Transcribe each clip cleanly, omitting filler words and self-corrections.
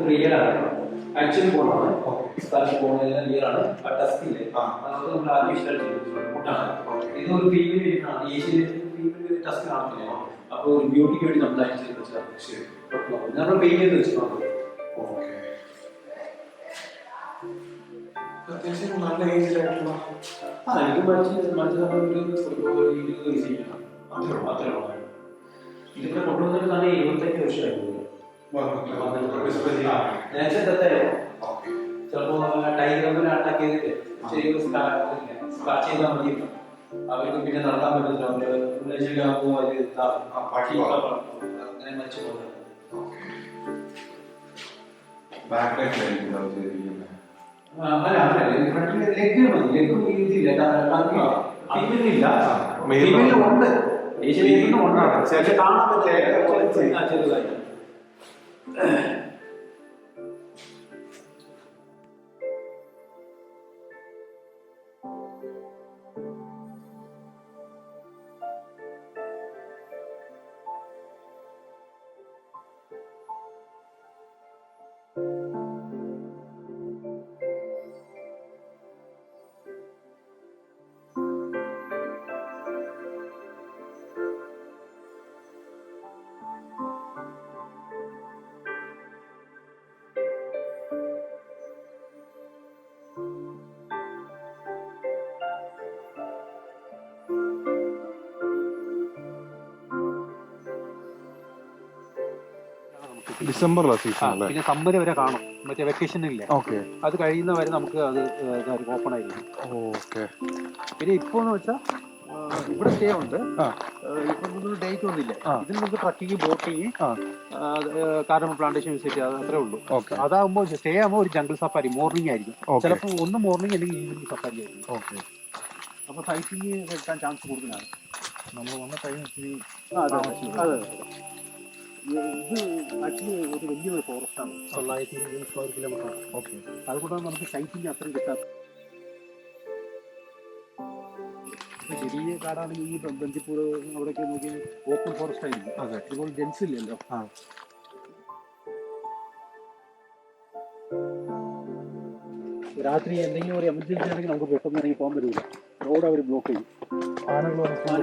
റിയലാണ് actually പോണാണ് സ്ഥലം പോകുന്നതിന് റിയലാണ് ആ ടെസ്റ്റില്ലേ അതൊക്കെ നമ്മൾ ആർട്ടിഫിഷ്യൽ ഫുഡാണ് ഇതൊരു ഫീമെയിൽ ആണ് ഏഷ്യൻ ഫീമെയിൽ ടെസ്റ്റ് കാണത്തില്ല അപ്പോൾ ഒരു ബ്യൂട്ടിക്ക് വേണ്ടി നമ്മൾ അയച്ചു ചെയ്ത് വെച്ചാൽ ശരി നമ്മൾ പേ ചെയ്ത് വെച്ചിട്ടുണ്ട് അത്യാവശ്യം നല്ല ഏജിലായിട്ടുള്ള എനിക്ക് മനസ്സിലാക്കാൻ ഒരു 20 വയസ്സാണ് അത്രേ ഉള്ളൂ ഇതിവിടെ കൊണ്ടുവന്നിട്ട് തന്നെ 25 വർഷമായിരുന്നു നേരത്തെ ചിലപ്പോ ടൈഗർ അറ്റാക്ക് ചെയ്തിട്ട് ശരിക്കും സ്ക്രാച്ച് ചെയ്താൽ മതി അവർക്ക് പിന്നെ നടക്കാൻ പറ്റത്തില്ല അവര് വില്ലേജിലാകുമ്പോൾ അങ്ങനെ മരിച്ചു പോകുന്നത് ലെഗ് മതി ലെഗ് ഇതില്ല ഉണ്ട് ഏഷ്യയിലേക്ക് ഉണ്ടാകും പക്ഷെ കാണാൻ പറ്റില്ല ചെറുതായി ഡിസംബറിലാണ് സീസൺ അല്ലേ? പിന്നെ സമ്മർ വരെ കാണും മറ്റേ വെക്കേഷൻ ഇല്ലേ, അത് കഴിയുന്ന വരെ നമുക്ക് അത് ഓപ്പൺ ആയിരിക്കും. ഓക്കെ. പിന്നെ ഇപ്പൊ എന്ന് വെച്ചാൽ ഇവിടെ സ്റ്റേ ഉണ്ട്. ഇപ്പൊ ഡേറ്റ് ഒന്നുമില്ല. ഇതിൽ നമുക്ക് trekking, boating, cardamom plantation visit അത്രേ ഉള്ളൂ. അതാകുമ്പോൾ സ്റ്റേ ആകുമ്പോൾ ഒരു ജംഗിൾ സഫാരി മോർണിംഗ് ആയിരിക്കും. ചിലപ്പോൾ ഒന്ന് മോർണിംഗ് അല്ലെങ്കിൽ ഈവനിങ് സഫാരി ആയിരിക്കും. അപ്പൊ സൈറ്റിങ് എടുക്കാൻ ചാൻസ് കൂടുതലാണ്. നമ്മൾ വന്ന ടൈം അതെ. ഇത് ആക്ച്വലി ഒരു വലിയൊരു ഫോറസ്റ്റാണ്, 920 സ്ക്വയർ കിലോമീറ്റർ. അതുകൊണ്ടാണ് നമുക്ക് സൈറ്റിങ് അത്രയും കിട്ടാത്തത്. ചെറിയ കാടാണെങ്കിൽ ഈ ബന്ദിപ്പൂർ അവിടെയൊക്കെ നോക്കി ഓപ്പൺ ഫോറസ്റ്റ് ആയിരിക്കും. അതുപോലെ ജെൻസ് ഇല്ലല്ലോ. രാത്രി എന്തെങ്കിലും ഒരു എമർജൻസി ആണെങ്കിൽ നമുക്ക് പെട്ടെന്ന് ഇറങ്ങി പോകാൻ പറ്റില്ല. റോഡ് അവർ ബ്ലോക്ക് ചെയ്യും. ആനകൾ വന്നാൽ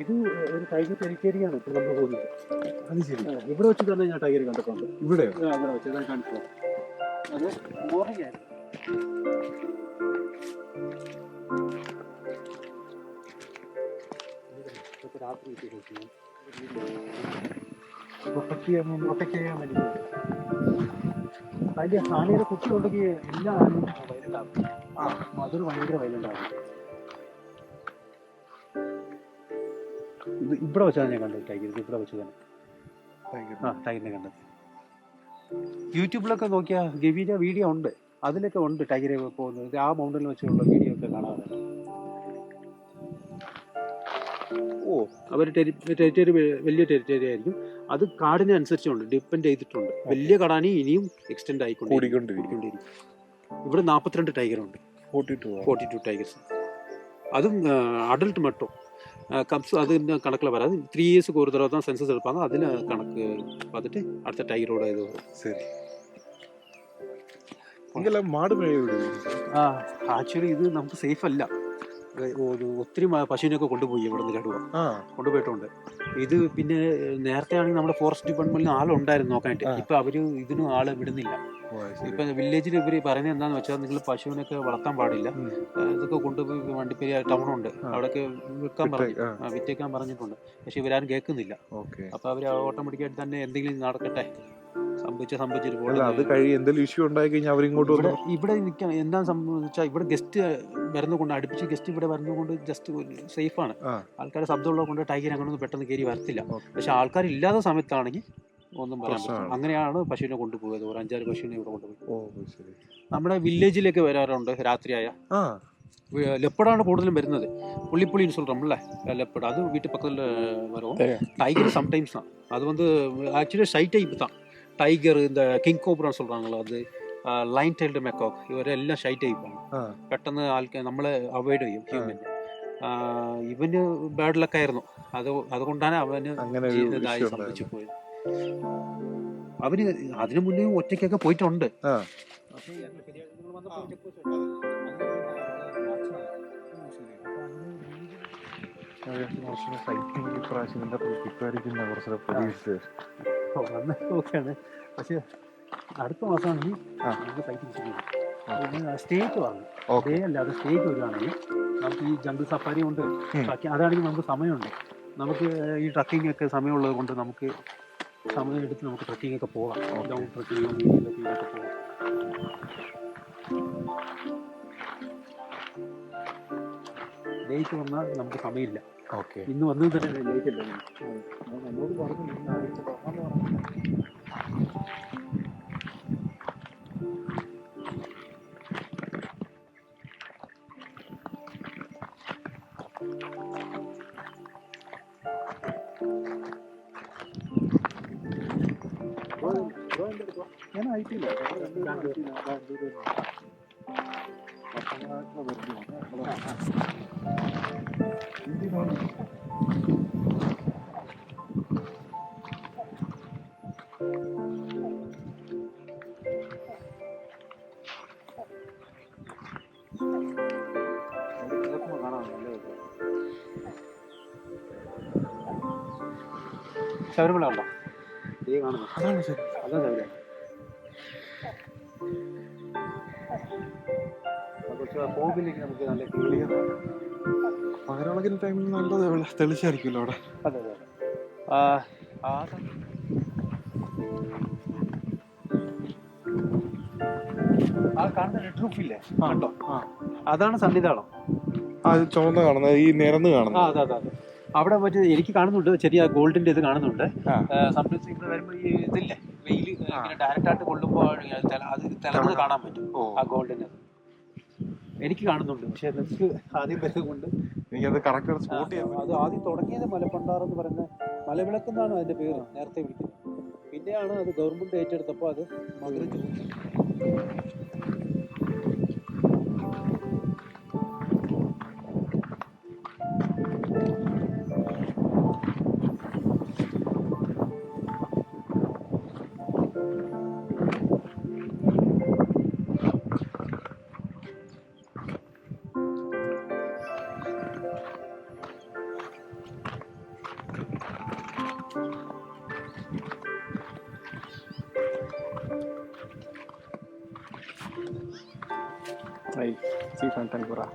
ഇത് ഒരു ടൈഗർ ടെറിറ്ററിയാണ് ഇപ്പോൾ നമ്മൾ പോകുന്നത്. അത് ശരി. ഇവിടെ വെച്ച് തന്നെ ഞാൻ ടൈഗർ കണ്ടിട്ടുണ്ട്. ഇവിടെ അവിടെ വെച്ച് ഞാൻ കാണിച്ചു. അത് മോർണിംഗ് ആയിരുന്നു. രാത്രി പ്രൊട്ടക്ട് ചെയ്യാൻ വേണ്ടി അതിൻ്റെ ആനയുടെ കുട്ടി ഉണ്ടെങ്കിൽ എല്ലാ ആനയും വയലൻ്റ് ആകും. അതൊരു ഭയങ്കര വയലൻ്റ് ആകും. ഇത് ഇവിടെ വെച്ചാണ് ഞാൻ കണ്ടത് ടൈഗർ. ഇവിടെ വെച്ച് തന്നെ ടൈഗറിനെ കണ്ടത്. യൂട്യൂബിലൊക്കെ നോക്കിയാൽ ഗവിയുടെ വീഡിയോ ഉണ്ട്, അതിലൊക്കെ ഉണ്ട് ടൈഗർ പോകുന്നത്. ആ മൗണ്ടനിൽ വെച്ചുള്ള വീഡിയോ ഒക്കെ കാണാറുണ്ട്. അവർ ടെറിറ്ററി വലിയ ടെറിറ്ററി ആയിരിക്കും. അത് കാടിനെ അനുസരിച്ചുണ്ട്, ഡിപ്പെൻഡ് ചെയ്തിട്ടുണ്ട്. വലിയ കാടാണ് ഇനിയും എക്സ്റ്റെൻഡ് ആയിക്കൊണ്ടിരിക്കും. ഇവിടെ 42 ടൈഗറുണ്ട്. 42 ടൈഗേഴ്സ്. അതും അഡൽട്ട് മട്ടോ കബ്സ് அது கணக்கில் வராது. 3 இயர்ஸுக்கு ஒரு தடவை தான் சென்சஸ் எடுப்பாங்க. அதில் கணக்கு பார்த்துட்டு அடுத்த ടൈഗറോட ഇത് വரும். ശരി. ഇങ്ങെല്ലാം മാട് ആക്ച്വലി ഇത് നമുക്ക് സേഫ് അല്ല. ഒത്തിരി പശുവിനൊക്കെ കൊണ്ടുപോയി ഇവിടെ നിന്ന് കടുവ കൊണ്ടുപോയിട്ടുണ്ട്. ഇത് പിന്നെ നേരത്തെ ആണെങ്കിൽ നമ്മുടെ ഫോറസ്റ്റ് ഡിപ്പാർട്ട്മെന്റിൽ ആളുണ്ടായിരുന്നു നോക്കാനായിട്ട്. ഇപ്പൊ അവര് ഇതിനും ആളെ വിടുന്നില്ല. ഇപ്പൊ വില്ലേജിൽ ഇവര് പറയുന്നത് എന്താന്ന് വെച്ചാൽ നിങ്ങൾ പശുവിനൊക്കെ വളർത്താൻ പാടില്ല, ഇതൊക്കെ കൊണ്ടുപോയി വണ്ടിപ്പേരി ടൗണുണ്ട് അവിടെയൊക്കെ വിറ്റേക്കാൻ പറഞ്ഞിട്ടുണ്ട്. പക്ഷെ ഇവരാരും കേൾക്കുന്നില്ല. അപ്പൊ അവര് ഓട്ടോമാറ്റിക്കായിട്ട് തന്നെ എന്തെങ്കിലും നടക്കട്ടെ, ഇവിടെ നിൽക്കാൻ എന്താ സംഭവിച്ചാൽ ഇവിടെ ഗസ്റ്റ് വരുന്നതുകൊണ്ട്, അടുപ്പിച്ച് ഗസ്റ്റ് ഇവിടെ വരുന്നതുകൊണ്ട് ജസ്റ്റ് സേഫാണ്. ആൾക്കാരെ ശബ്ദമുള്ളത് കൊണ്ട് ടൈഗർ അങ്ങനൊന്നും പെട്ടെന്ന് കയറി വരത്തില്ല. പക്ഷെ ആൾക്കാരില്ലാത്ത സമയത്താണെങ്കിൽ ഒന്നും പറയാൻ പറ്റില്ല. അങ്ങനെയാണ് പശുവിനെ കൊണ്ടുപോയത്. ഒരു 5-6 പശുവിനെ ഇവിടെ കൊണ്ടുപോയി. നമ്മുടെ വില്ലേജിലേക്ക് വരാറുണ്ട് രാത്രിയായ. ലെപ്പടാണ് കൂടുതലും വരുന്നത്. പുള്ളിപ്പുള്ളിன்னு சொல்றோம்ல ലെപ്പട്, அது வீட்டு பக்கத்துல வரும். டைகர் சம்டைம்ஸ் தான். அது வந்து ஆக்சுவலி ஷை டைப் தான். ടൈഗർ, இந்த കിങ് കോബ്രാന്ന് சொல்றாங்களோ അത്, ലൈൻ ടൈൽഡ് മെക്കോക്ക്, ഇവരെല്ലാം ഷൈ ടൈപ്പാണ്. പെട്ടെന്ന് ആൾക്കാർ നമ്മളെ അവോയ്ഡ് ചെയ്യും ഹ്യൂമൻ. ഇവന് ബാഡ് ലക്കായിരുന്നു. അതുകൊണ്ടാണ് അവന് അങ്ങനെ ഒരു ഇതായി issue സംഭവിച്ചു പോയത്. അവന് അതിനു മുന്നേ ഒറ്റയ്ക്കൊക്കെ പോയിട്ടുണ്ട്. ആ പക്ഷേ ഞങ്ങൾ പെരിയാർ വന്നപ്പോൾ ചെക്ക് പോസ്റ്റ് കുറച്ചുകൂടെ സൈറ്റിംഗ് ഇപ്രാവശ്യം എന്താ കിട്ടുമായിരിക്കുന്ന കുറച്ചുകൂടെ പ്രതീക്ഷിച്ചത്. ഓക്കെയാണ്. പക്ഷെ അടുത്ത മാസമാണെങ്കിൽ നമുക്ക് സൈറ്റ് സ്റ്റേറ്റ് വാങ്ങും. ഡേ അല്ലാതെ സ്റ്റേറ്റ് വരുവാണെങ്കിൽ നമുക്ക് ഈ ജംഗിൾ സഫാരി കൊണ്ട് അതാണെങ്കിൽ നമുക്ക് സമയമുണ്ട്. നമുക്ക് ഈ ട്രക്കിംഗ് ഒക്കെ സമയമുള്ളത് കൊണ്ട് നമുക്ക് സമയം എടുത്ത് നമുക്ക് ട്രക്കിംഗ് ഒക്കെ പോകാം. ലോങ് ട്രക്കിങ്ങോ മീഡിയം ട്രക്കിങ്ങോ ഒക്കെ പോകാം. ലേറ്റ് വന്നാൽ നമുക്ക് സമയമില്ല. ഓക്കെ ഇന്ന് വന്നത് തന്നെ ലേറ്റ് അല്ല. എന്നോട് പറഞ്ഞു ഇന്ന് ആഴ്ച തുറന്നു പറഞ്ഞു. ഞാൻ ആയിട്ടില്ല. ശബരിമല ഉണ്ടോ? ഈ കാണുന്നു അതാണ് ശരി. അതാ ശബരിമല. കുറച്ച് ഫോഗിലേക്ക് നമുക്ക് നല്ല ക്ലിയർ. പകരളകിന് ടൈമിൽ നല്ല തെളിച്ചായിരിക്കുമല്ലോ അവിടെ. അതെ അതെ അതെ. ആ കാണുന്ന റെഡ് റൂഫില്ലേ കണ്ടോ? അതാണ് സന്നിധാനം. അത് ചുവന്ന കാണുന്നത്, ഈ നിരന്ന് കാണുന്നത്. അതെ അതെ അതെ. അവിടെ മറ്റേ എനിക്ക് കാണുന്നുണ്ട് ചെറിയ ഗോൾഡിന്റെ ഇത് കാണുന്നുണ്ട്. സംബന്ധിച്ച് ഇവിടെ വരുമ്പോൾ ഈ ഇതില്ലേ വെയിൽ ഇങ്ങനെ ഡയറക്റ്റ് ആയിട്ട് കൊള്ളുമ്പോൾ അത് തിളങ്ങുന്നത് കാണാൻ പറ്റും. ആ ഗോൾഡിന് എനിക്ക് കാണുന്നുണ്ട്. പക്ഷെ എനിക്ക് ആദ്യം വരുന്നത് കൊണ്ട് എനിക്കത് കറക്റ്റ് സ്പോട്ട് ചെയ്യാൻ അത് ആദ്യം തുടങ്ങിയത് മലപ്പണ്ടാർ എന്ന് പറയുന്ന മലവിളക്കെന്നാണ് അതിന്റെ പേര് നേരത്തെ വിളിക്കുന്നത്. പിന്നെയാണ് അത് ഗവൺമെന്റ് ഏറ്റെടുത്തപ്പോൾ അത് മധുരം ചോദിച്ചു. Ahí, sí, Fantancura.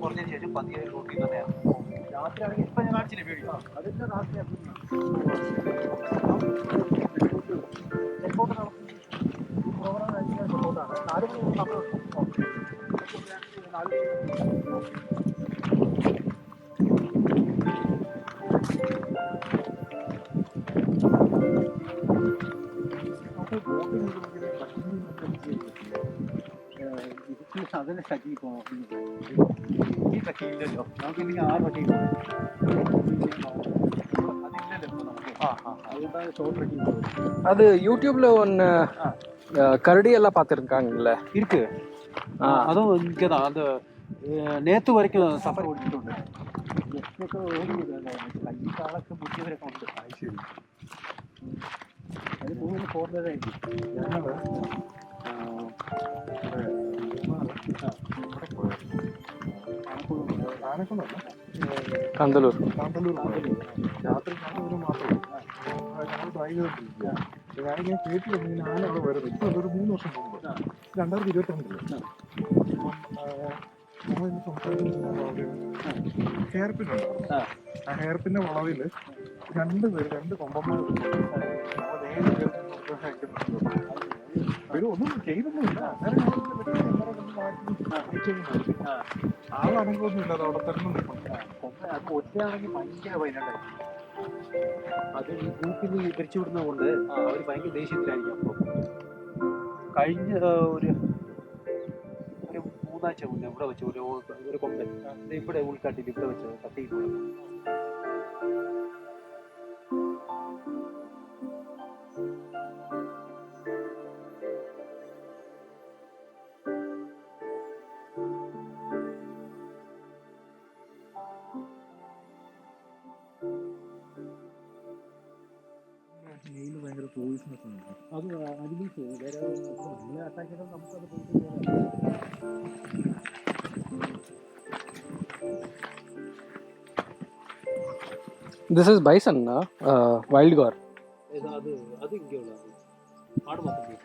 കുറഞ്ഞതിന് ശേഷം പതിയെ റൂട്ടിൽ തന്നെയാണ്. രാത്രിയാണെങ്കിൽ ഇപ്പം ഞാൻ കാണിച്ചില്ലേ വീഡിയോ, അതൊക്കെ രാത്രിയാണ്. തെക്കോട്ട് പ്രോഗ്രാം കഴിഞ്ഞാൽ തെക്കോട്ടാണ് 4 മണി നമ്മൾ 4 അതിന് സജീവ് ഈ സജീവില്ലല്ലോ നമുക്ക് ഇല്ലെങ്കിൽ 6 വണ്ടി அது யூடியூப்ல ஒன்று கரடி எல்லாம் பார்த்துருக்காங்கல்ல இருக்கு. அதுவும் இங்கே தான் அந்த நேற்று வரைக்கும் சஃபர் ஓடிട്ടുണ്ട്. ജസ്റ്റൊക്കെ ഓടിയത് ഈ കാലൊക്കെ ബുദ്ധിവരൊക്കെ ഉണ്ട്. ശരി അത് പോകുന്ന പോകുന്നതായിരിക്കും. ഞങ്ങൾ കാന്തല്ലൂർ രാത്രി മാത്രമേ ഞങ്ങൾ ഡ്രൈവ് ചെയ്തിട്ടിരിക്കുക. ഞാനിങ്ങനെ കേട്ടി വന്നിങ്ങനെ ആന അവിടെ വരുന്നത്. ഇപ്പം അതൊരു 3 വർഷം മുമ്പ് 2022 നമ്മളിന്ന് സംസാരിക്കുന്നത് അവിടെ ഹെയർ പിൻ ഉണ്ടായിരുന്നു. ആ ഹെയർ പിന്റെ വളവിൽ 2 കൊമ്പന്മാർ ഒന്നും ചെയ്തൊന്നുമില്ല. ആളനങ്ങൊന്നും ഇല്ലാതെ അവിടെ തന്നെ നിൽക്കണം. അത് ഒറ്റയാണെങ്കിൽ ഭയങ്കര വൈനാണ്ടായിരിക്കും. അത് ഈ ഗ്രൂപ്പിൽ നിന്ന് പിരിച്ചു വിടുന്നത് കൊണ്ട് അവർ ഭയങ്കര ദേഷ്യത്തിലായിരിക്കും. അപ്പോൾ കഴിഞ്ഞ ഒരു 3 ആഴ്ച മുന്നേ ഇവിടെ വെച്ച് ഒരു കൊമ്പൻ ഇവിടെ ഉൾക്കാട്ടിൽ ഇവിടെ വെച്ച് കത്തിയിട്ടുള്ളത്. നെയിൽ ഭയങ്കര പോയിസണസ് ആണ്. അത് അതിൽ വേറെ അറ്റാക്ക് ചെയ്താൽ നമുക്കത് പോയിട്ട് This is bison, wild boar. അത് ഇങ്ങനെയുള്ള ആട് മൊത്തം.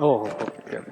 Oh, okay.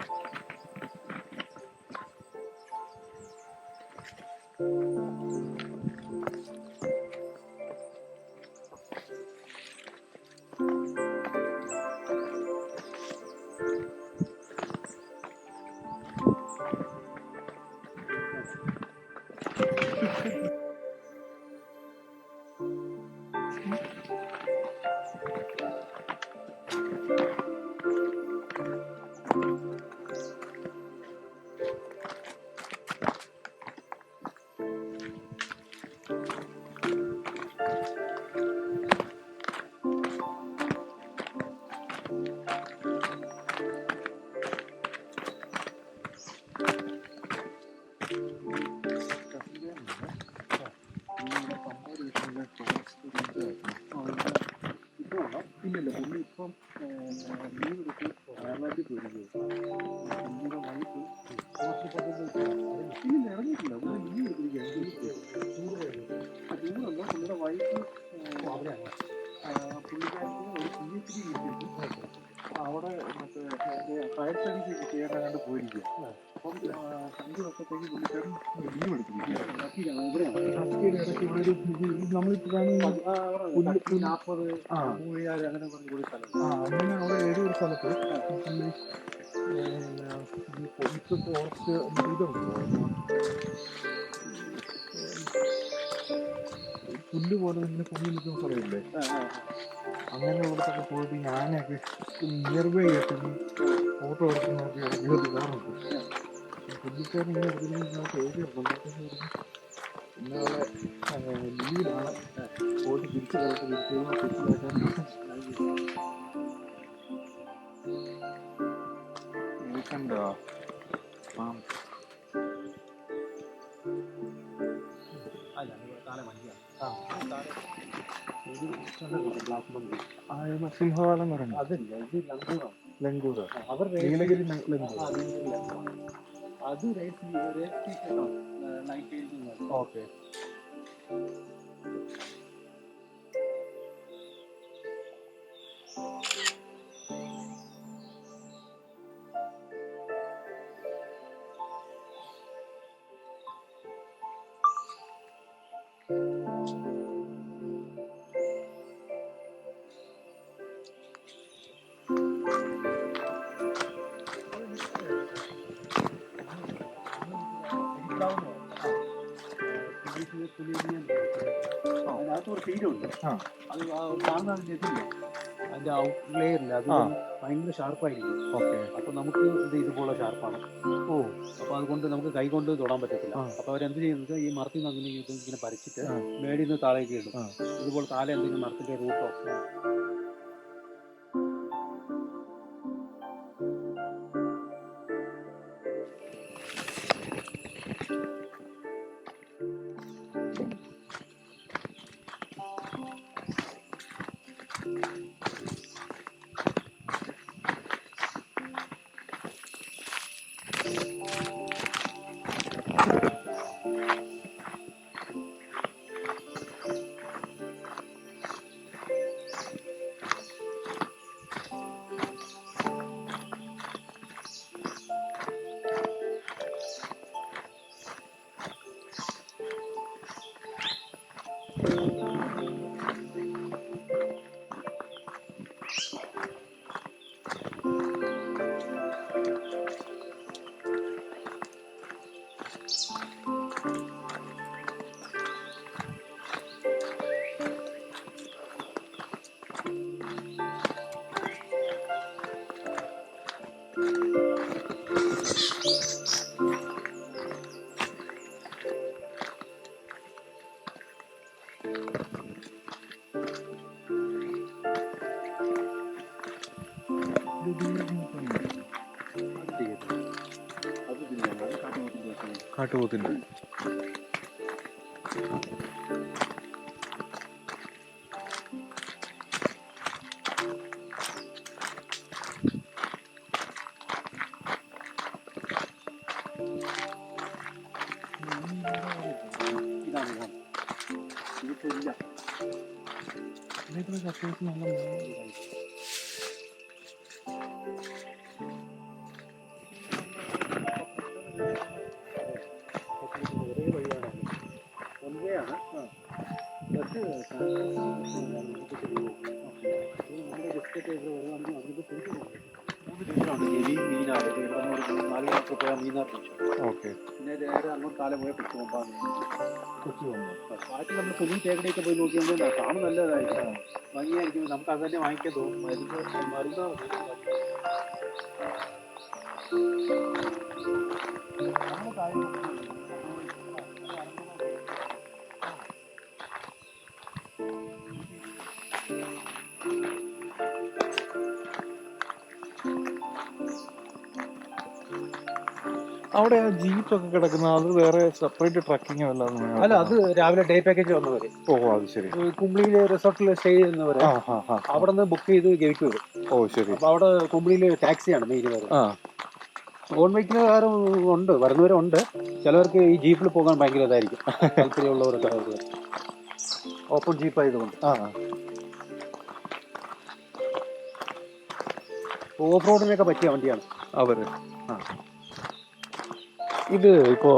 ഇല്ലില്ല, പുള്ളി ഇപ്പം ലീവ് എടുത്ത് വയനാട്ടിൽ പോയിരിക്കും. ഇല്ലില്ല, ഇറങ്ങിയിട്ടില്ല. പുള്ളി ലീവ് എടുത്തിരിക്കുകയാണ്. ടൂറല്ല, പുള്ളിയുടെ വൈഫ് പുള്ളിക്കാരത്തിന് ഒരു PhD കിട്ടിയിട്ട് അവിടെ മറ്റേ ഹയർ സ്റ്റഡീസ് ചെയ്യാനാണ്ട് പോയിരിക്കുക. അപ്പം 5 വർഷത്തേക്ക് പുള്ളിക്കാരൻ ലീവ് എടുത്തിരിക്കുകയാണ്. ഇടയ്ക്ക് ഇവിടെ ഒരു നമ്മളിപ്പോൾ അങ്ങനെ പറഞ്ഞു കൂടി സ്ഥലം. അങ്ങനെ അവിടെ ഏതൊരു സ്ഥലത്ത് പുള്ളി ഈ പോലീസ് ഫോറസ്റ്റ് ഇതുണ്ടോ പുല്ല് പോലെ ഇങ്ങനെ പൊങ്ങി നിൽക്കുന്ന സ്ഥലമില്ലേ, അങ്ങനെ ഇവിടത്തൊക്കെ പോയിട്ട് ഞാനൊക്കെ നിയർ ബൈ ആയിട്ട് ഫോട്ടോ എടുക്കുന്നതൊക്കെ ഇടയ്ക്ക് എടുക്കാറുണ്ട്. പുള്ളിക്കാരൻ ഇങ്ങനെ എടുക്കുന്നതിനകത്ത് എഴുതിയുണ്ട്. ഇന്നലെ ലീവിലാണ് പോയിട്ട് തിരിച്ചു കണ്ടോ. സിംഹവാലം എന്ന് പറയുന്നത് അതല്ല, ഇത് ലങ്കൂറാണ്. ലങ്കൂർ. അവർ നീലഗിരി ലങ്കൂർ. അത് റേറ്റ് ഓക്കെ. അതിനകത്തൊരു തീരുണ്ട്. അത് കാണുന്ന ഇതില്ല, അതിന്റെ ഔട്ട് ലെയറില്ല, അത് ഭയങ്കര ഷാർപ്പായിരിക്കും. ഓക്കെ. അപ്പൊ നമുക്ക് ഇത് ഇതുപോലെ ഷാർപ്പാണ്. അപ്പൊ അതുകൊണ്ട് നമുക്ക് കൈ കൊണ്ട് തൊടാൻ പറ്റത്തില്ല. അപ്പൊ അവരെന്ത് ചെയ്യുന്നത്, ഈ മരത്തിൽ നിന്ന് അങ്ങനെ ഇങ്ങനെ പറിച്ചിട്ട് മേടിൽ നിന്ന് താഴേക്ക് ഇടും. ഇതുപോലെ താഴെ എന്തെങ്കിലും മരത്തിന്റെ റൂട്ടോ കാട്ടുപോത്തിന്റെ എലി മീനാണ് ഇവിടെ 4 കിലോമീറ്റർ പോയാൽ മീനാർ ബീച്ച്. ഓക്കെ. പിന്നെ നേരെ അങ്ങോട്ട് കാലം പോയാൽ കൊച്ചു കൊമ്പാണ്. കൊച്ചു പോകുന്നു. ബാക്കി നമ്മൾ കുഞ്ഞു തേക്കടിയൊക്കെ പോയി നോക്കിയാൽ കാണും നല്ലതായിരിക്കും, ഭംഗിയായിരിക്കും. നമുക്ക് അത് തന്നെ വാങ്ങിക്കാൻ തോന്നും. മരുന്ന് അവിടെ ആ ജീപ്പൊക്കെ കിടക്കുന്ന അത് വേറെ സെപ്പറേറ്റ് ട്രക്കിങ് വല്ലാതെ? അല്ല, അത് രാവിലെ ഡേ പാക്കേജ് വന്നവര്. ഓ, അത് ശരി. കുമ്പിളിയില് റിസോർട്ടിൽ സ്റ്റേ ചെയ്യുന്നവര് അവിടെ നിന്ന് ബുക്ക് ചെയ്ത് ഗവിക്ക് വരും. ഓ, ശരി. അപ്പൊ അവിടെ കുമ്പിളിയില് ടാക്സിയാണ് മെയിൻ വരുന്നത്. ഓൺ വെഹിക്കിൽ കാറും ഉണ്ട്, വരുന്നവരുണ്ട്. ചിലവർക്ക് ഈ ജീപ്പിൽ പോകാൻ ഭയങ്കര ഇതായിരിക്കും, താല്പര്യമുള്ളവരൊക്കെ. ഓപ്പൺ ജീപ്പ് ആയതുകൊണ്ട് ഓഫ് റോഡിനൊക്കെ പറ്റിയ വണ്ടിയാണ് അവര്. இது இப்போ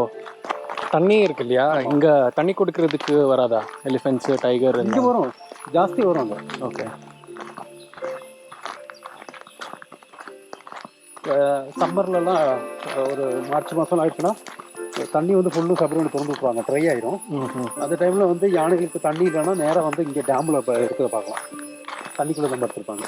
தண்ணி இருக்கு இல்லையா, இங்க தண்ணி கொடுக்கறதுக்கு வராதா எலிஃபென்ட்ஸ், டைகர்? இங்க வரும், ஜாஸ்தி வரும். ஓகே. சம்மர்லலாம் ஒரு மார்ச் மாதம் ஆயிடுச்சுன்னா தண்ணி வந்து ஃபுல்லும் சபரிமலை திறந்து விட்டுருவாங்க, ட்ரை ஆயிரும். அந்த டைமில் வந்து யானைகளுக்கு தண்ணி இல்லைன்னா நேராக வந்து இங்கே டேமில் எடுத்து பார்க்கலாம், தண்ணிக்குள்ளே நம்ம எடுத்துருப்பாங்க.